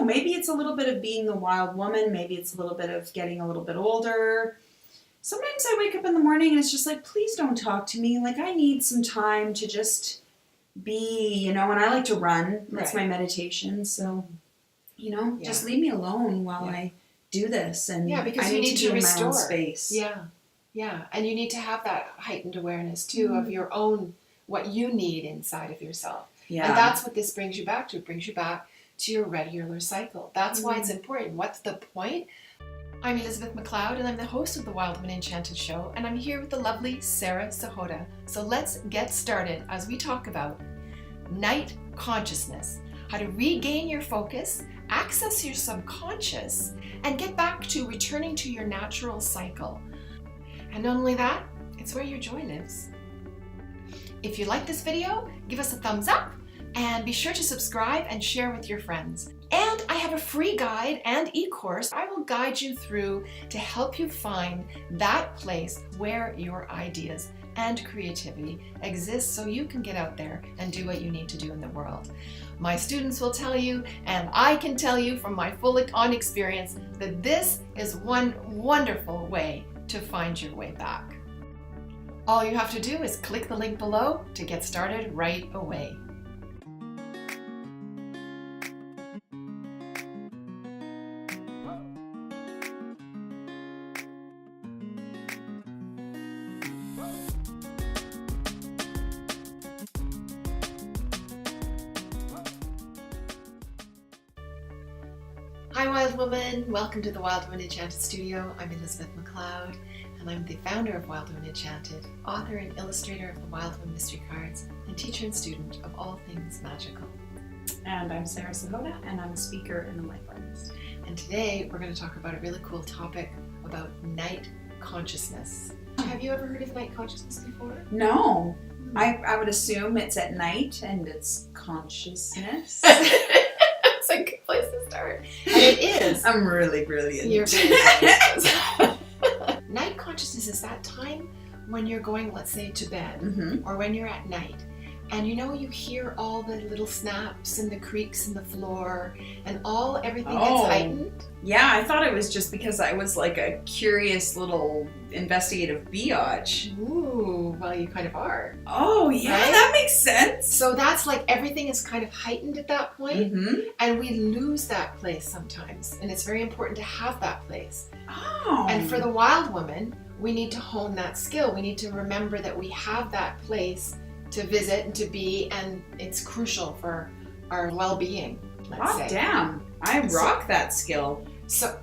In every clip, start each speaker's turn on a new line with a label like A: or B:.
A: know, maybe it's a little bit of being the wild woman. Maybe it's a little bit of getting a little bit older. Sometimes I wake up in the morning and it's just like, please don't talk to me. Like, I need some time to just be, you know, and I like to run. That's my meditation. So, you know, just leave me alone while I do this. And
B: because
A: I
B: you need to restore
A: my own space.
B: Yeah. And you need to have that heightened awareness too of your own, what you need inside of yourself. Yeah. And that's what this brings you back to. It brings you back to your regular cycle. That's why it's important. What's the point? I'm Elizabeth McLeod, and I'm the host of the Wild Woman Enchanted show, and I'm here with the lovely Sarah Sahota. So let's get started as we talk about night consciousness, how to regain your focus, access your subconscious, and get back to returning to your natural cycle. And not only that, it's where your joy lives. If you like this video, give us a thumbs up, and be sure to subscribe and share with your friends. And I have a free guide and e-course I will guide you through to help you find that place where your ideas and creativity exist so you can get out there and do what you need to do in the world. My students will tell you, and I can tell you from my full-on experience, that this is one wonderful way to find your way back. All you have to do is click the link below to get started right away. Hi Wild Woman, welcome to the Wild Woman Enchanted studio. I'm Elizabeth McLeod and I'm the founder of Wild Woman Enchanted, author and illustrator of the Wild Woman Mystery Cards, and teacher and student of all things magical.
A: And I'm Sarah Sahota, and I'm a speaker and a life artist.
B: And today we're going to talk about a really cool topic about night consciousness. Have you ever heard of night consciousness before?
A: No. I would assume it's at night and it's consciousness.
B: It's a good place to start. And it is.
A: I'm really brilliant.
B: You're brilliant. Night consciousness is that time when you're going, let's say, to bed, or when you're at night. And you know, you hear all the little snaps and the creaks in the floor and everything gets heightened.
A: Yeah, I thought it was just because I was like a curious little investigative biatch.
B: Ooh, well, you kind of are.
A: Oh, yeah, right? That makes sense.
B: So that's like everything is kind of heightened at that point, and we lose that place sometimes. And it's very important to have that place.
A: Oh.
B: And for the wild woman, we need to hone that skill. We need to remember that we have that place to visit and to be, and it's crucial for our well-being, let's say.
A: Damn. I rock that skill.
B: So,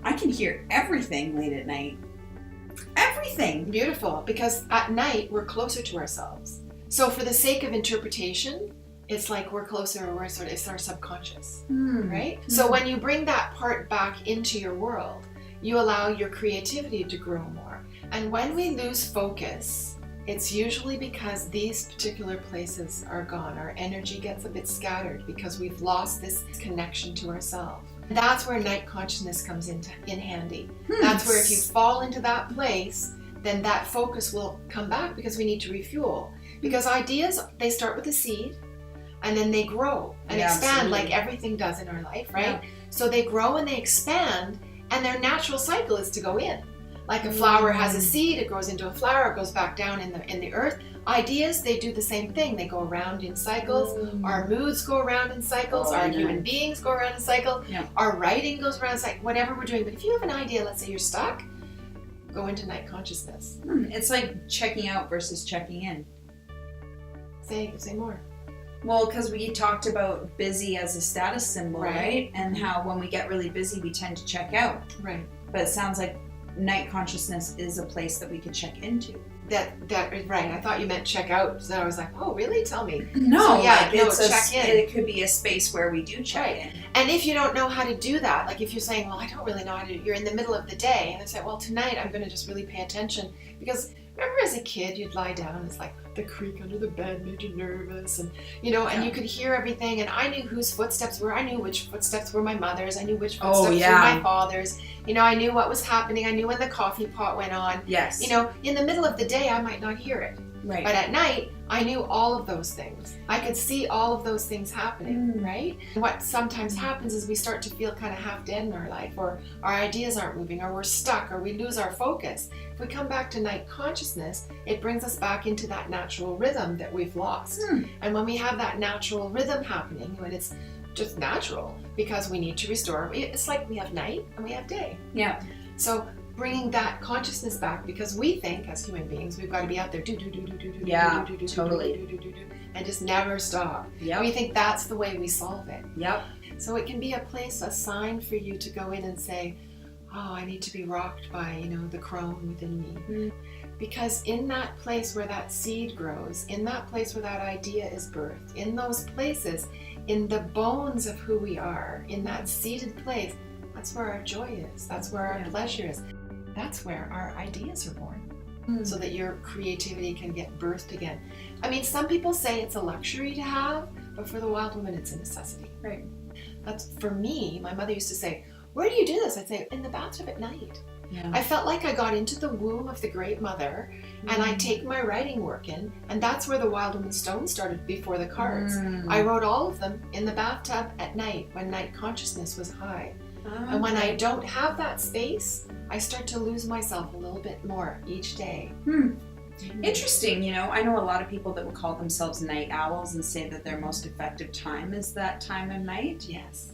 A: I can hear everything late at night. Everything.
B: Beautiful, because at night, we're closer to ourselves. So for the sake of interpretation, it's like we're closer, it's our subconscious, right? So when you bring that part back into your world, you allow your creativity to grow more. And when we lose focus, it's usually because these particular places are gone. Our energy gets a bit scattered because we've lost this connection to ourselves. That's where night consciousness comes in handy. That's where if you fall into that place, then that focus will come back because we need to refuel. Because ideas, they start with a seed and then they grow and expand like everything does in our life, right? Yeah. So they grow and they expand, and their natural cycle is to go in. Like a flower has a seed, it grows into a flower, it goes back down in the earth. Ideas, they do the same thing. They go around in cycles. Our moods go around in cycles. Our human beings go around in cycles. Yeah. Our writing goes around in cycles. Whatever we're doing. But if you have an idea, let's say you're stuck, go into night consciousness.
A: It's like checking out versus checking in.
B: Say more.
A: Well, because we talked about busy as a status symbol, right? And how when we get really busy, we tend to check out.
B: Right.
A: But it sounds like night consciousness is a place that we could check into.
B: That right. I thought you meant check out. So I was like, oh, really? Tell me.
A: No,
B: so, yeah, check in.
A: It could be a space where we do check in.
B: And if you don't know how to do that, like if you're saying, well, I don't really know how to do it, you're in the middle of the day, and it's like, well, tonight I'm going to just really pay attention. Because remember as a kid, you'd lie down, and it's like the creak under the bed made you nervous, and and you could hear everything, and I knew whose footsteps were. I knew which footsteps were my mother's. I knew which footsteps were my father's. I knew what was happening. I knew when the coffee pot went on.
A: Yes.
B: In the middle of the day, I might not hear it.
A: Right.
B: But at night, I knew all of those things. I could see all of those things happening, right? What sometimes happens is we start to feel kind of half dead in our life, or our ideas aren't moving, or we're stuck, or we lose our focus. If we come back to night consciousness, it brings us back into that natural rhythm that we've lost. And when we have that natural rhythm happening, when it's just natural, because we need to restore, it's like we have night and we have day.
A: Yeah.
B: So bringing that consciousness back, because we think as human beings we've got to be out there and just never stop. We think that's the way we solve it. So it can be a place, a sign for you to go in and say, oh, I need to be rocked by, the crone within me. Because in that place where that seed grows, in that place where that idea is birthed, in those places, in the bones of who we are, in that seated place, that's where our joy is. That's where our pleasure is. That's where our ideas are born. So that your creativity can get birthed again. I mean, some people say it's a luxury to have, but for the wild woman, it's a necessity.
A: Right.
B: That's, for me, my mother used to say, where do you do this? I'd say, in the bathtub at night. I felt like I got into the womb of the Great Mother, and I take my writing work in, and that's where the Wild Woman Stone started before the cards. I wrote all of them in the bathtub at night when night consciousness was high. And when I don't have that space, I start to lose myself a little bit more each day.
A: Interesting. I know a lot of people that will call themselves night owls and say that their most effective time is that time of night.
B: Yes.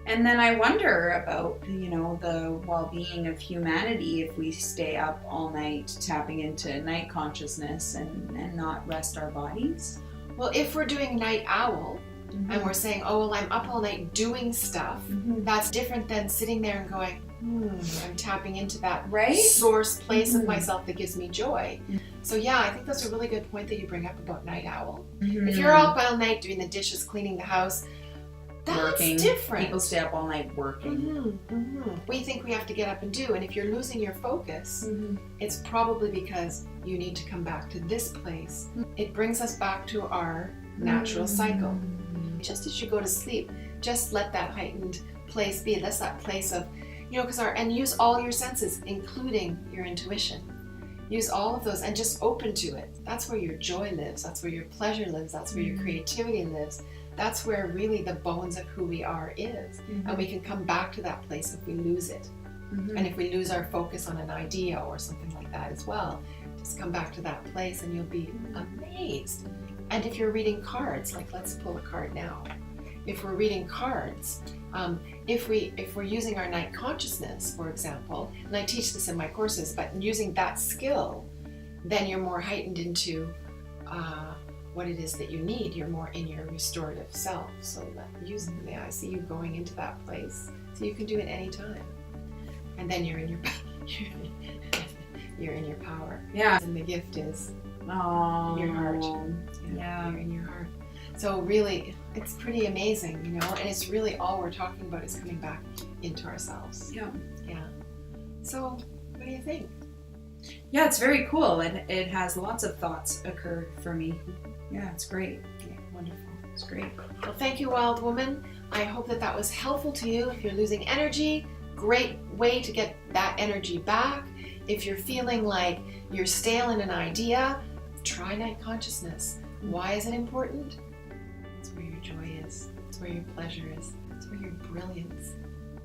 A: And then I wonder about, the well-being of humanity if we stay up all night tapping into night consciousness and not rest our bodies.
B: Well, if we're doing night owl, and we're saying, oh, well, I'm up all night doing stuff, that's different than sitting there and going, I'm tapping into that source place of myself that gives me joy. So yeah, I think that's a really good point that you bring up about night owl. If you're up all night doing the dishes, cleaning the house, that's
A: working.
B: Different.
A: People stay up all night working.
B: We think we have to get up and do, and if you're losing your focus, it's probably because you need to come back to this place. It brings us back to our natural cycle. Just as you go to sleep, just let that heightened place be. That's that place of, and use all your senses, including your intuition. Use all of those and just open to it. That's where your joy lives. That's where your pleasure lives. That's where your creativity lives. That's where really the bones of who we are is. And we can come back to that place if we lose it. And if we lose our focus on an idea or something like that as well, just come back to that place and you'll be amazed. And if you're reading cards, like let's pull a card now. If we're reading cards, if we're using our night consciousness, for example, and I teach this in my courses, but using that skill, then you're more heightened into what it is that you need. You're more in your restorative self. So I see you going into that place. So you can do it anytime. And then you're in your you're in your power.
A: Yeah.
B: And the gift is your heart.
A: Yeah.
B: You're in your heart. So really, it's pretty amazing, and it's really all we're talking about is coming back into ourselves. Yeah. So, what do you think?
A: Yeah, it's very cool. It has lots of thoughts occur for me. Yeah, it's great.
B: Yeah, wonderful.
A: It's great.
B: Well, thank you, Wild Woman. I hope that was helpful to you. If you're losing energy, great way to get that energy back. If you're feeling like you're stale in an idea, try night consciousness. Why is it important? It's where your joy is. It's where your pleasure is. It's where your brilliance.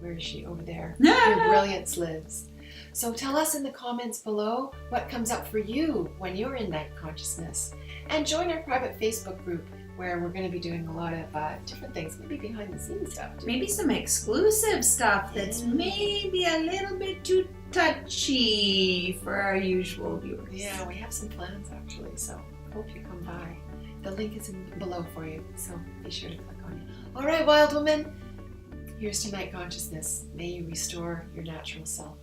B: Where is she? Over there. Your brilliance lives. So tell us in the comments below what comes up for you when you're in night consciousness. And join our private Facebook group where we're going to be doing a lot of different things, maybe behind the scenes stuff.
A: Maybe some exclusive stuff that's maybe a little bit too touchy for our usual viewers.
B: Yeah, we have some plans actually, so hope you come by. The link is below for you, so be sure to click on it. All right, Wild Woman, here's to night consciousness. May you restore your natural self.